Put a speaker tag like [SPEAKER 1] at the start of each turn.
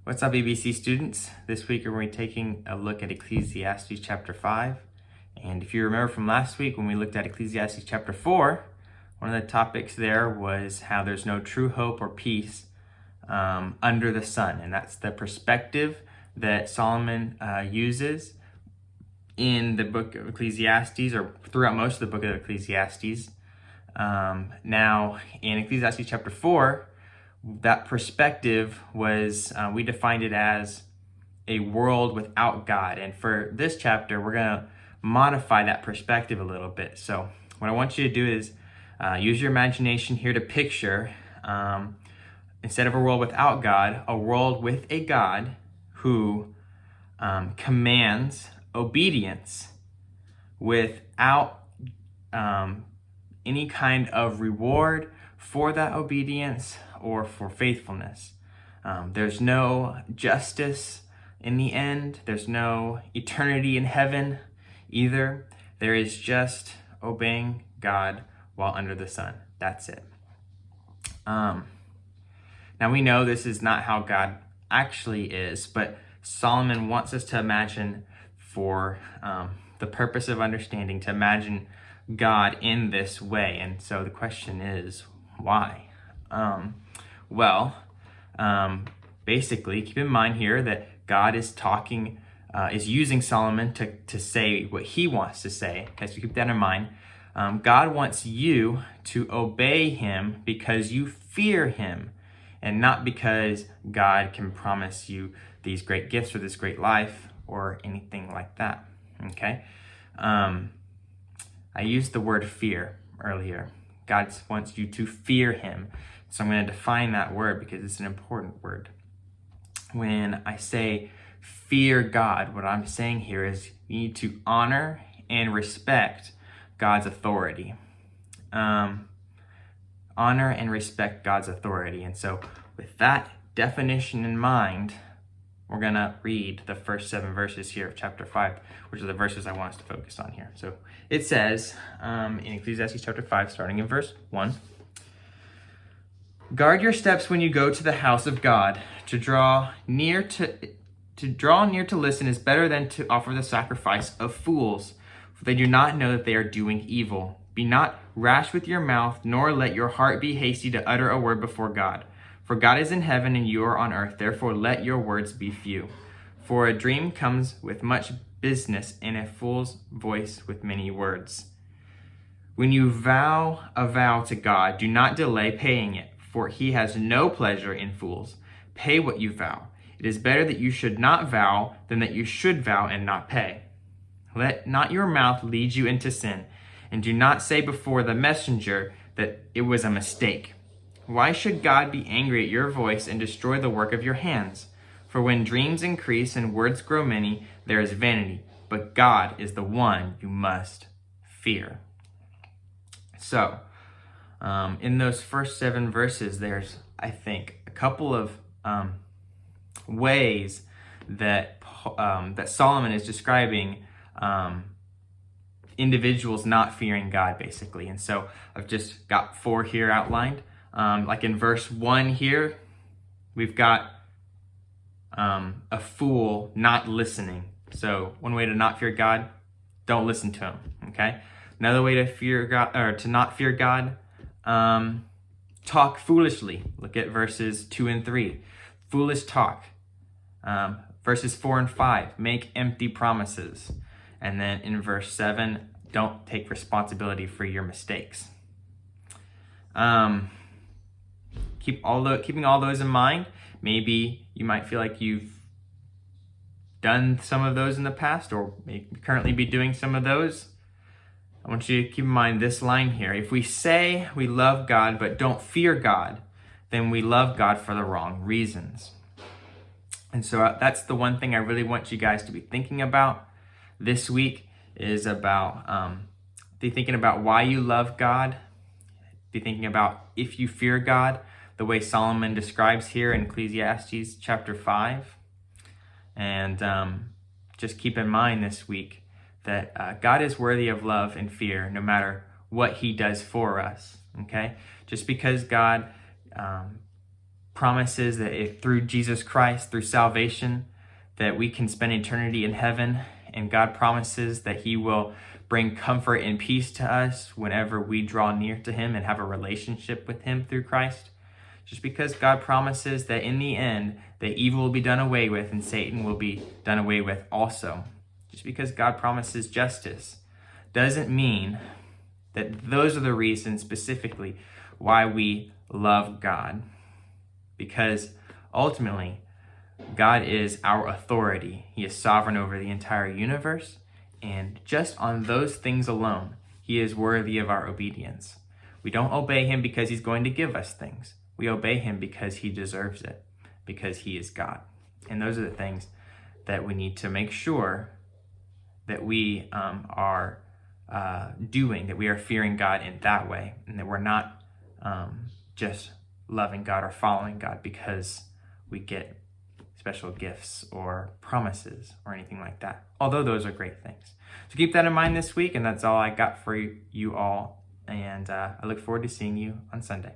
[SPEAKER 1] What's up, ABC students? This week we're going to be taking a look at Ecclesiastes chapter 5. And if you remember from last week when we looked at Ecclesiastes chapter 4, one of the topics there was how there's no true hope or peace under the sun. And that's the perspective that Solomon uses in the book of Ecclesiastes, or throughout most of the book of Ecclesiastes. Now, in Ecclesiastes chapter 4, that perspective was, we defined it as a world without God. And for this chapter, we're going to modify that perspective a little bit. So what I want you to do is use your imagination here to picture, instead of a world without God, a world with a God who commands obedience without any kind of reward for that obedience or for faithfulness. There's no justice in the end. There's no eternity in heaven either. There is just obeying God while under the sun. That's it. Now we know this is not how God actually is, but Solomon wants us to imagine, for the purpose of understanding, to imagine God in this way. And so the question is, why? Basically, keep in mind here that God is talking, is using Solomon to say what he wants to say. Okay, so keep that in mind. God wants you to obey him because you fear him, and not because God can promise you these great gifts or this great life or anything like that. Okay? I used the word fear earlier. God wants you to fear him. So I'm going to define that word because it's an important word. When I say fear God, what I'm saying here is you need to honor and respect God's authority. Honor and respect God's authority. And so with that definition in mind, we're going to read the first 7 verses here of chapter 5, which are the verses I want us to focus on here. So it says in Ecclesiastes chapter 5, starting in verse 1, "Guard your steps when you go to the house of God. To draw near to listen is better than to offer the sacrifice of fools, for they do not know that they are doing evil. Be not rash with your mouth, nor let your heart be hasty to utter a word before God. For God is in heaven and you are on earth, therefore let your words be few. For a dream comes with much business, and a fool's voice with many words. When you vow a vow to God, do not delay paying it, for he has no pleasure in fools. Pay what you vow. It is better that you should not vow than that you should vow and not pay. Let not your mouth lead you into sin, and do not say before the messenger that it was a mistake. Why should God be angry at your voice and destroy the work of your hands? For when dreams increase and words grow many, there is vanity, but God is the one you must fear." So, in those first 7 verses, there's, I think, a couple of ways that that Solomon is describing individuals not fearing God, basically. And so I've just got 4 here outlined. Like in verse 1 here, we've got a fool not listening. So one way to not fear God, don't listen to him. Okay. Another way to fear God, or to not fear God, talk foolishly. Look at verses 2 and 3. Foolish talk. Verses 4 and 5, make empty promises. And then in verse 7, don't take responsibility for your mistakes. Keeping all those in mind, maybe you might feel like you've done some of those in the past, or may currently be doing some of those. I want you to keep in mind this line here. If we say we love God but don't fear God, then we love God for the wrong reasons. And so that's the one thing I really want you guys to be thinking about this week, is about be thinking about why you love God. Be thinking about if you fear God, the way Solomon describes here in Ecclesiastes chapter 5. And just keep in mind this week that God is worthy of love and fear no matter what he does for us, okay? Just because God promises that through Jesus Christ, through salvation, that we can spend eternity in heaven. And God promises that he will bring comfort and peace to us whenever we draw near to him and have a relationship with him through Christ. Just because God promises that in the end, that evil will be done away with and Satan will be done away with also. Just because God promises justice doesn't mean that those are the reasons specifically why we love God. Because ultimately, God is our authority. He is sovereign over the entire universe. And just on those things alone, he is worthy of our obedience. We don't obey him because he's going to give us things. We obey him because he deserves it, because he is God. And those are the things that we need to make sure that we are doing, that we are fearing God in that way, and that we're not just loving God or following God because we get special gifts or promises or anything like that, although those are great things. So keep that in mind this week, and that's all I got for you all, and I look forward to seeing you on Sunday.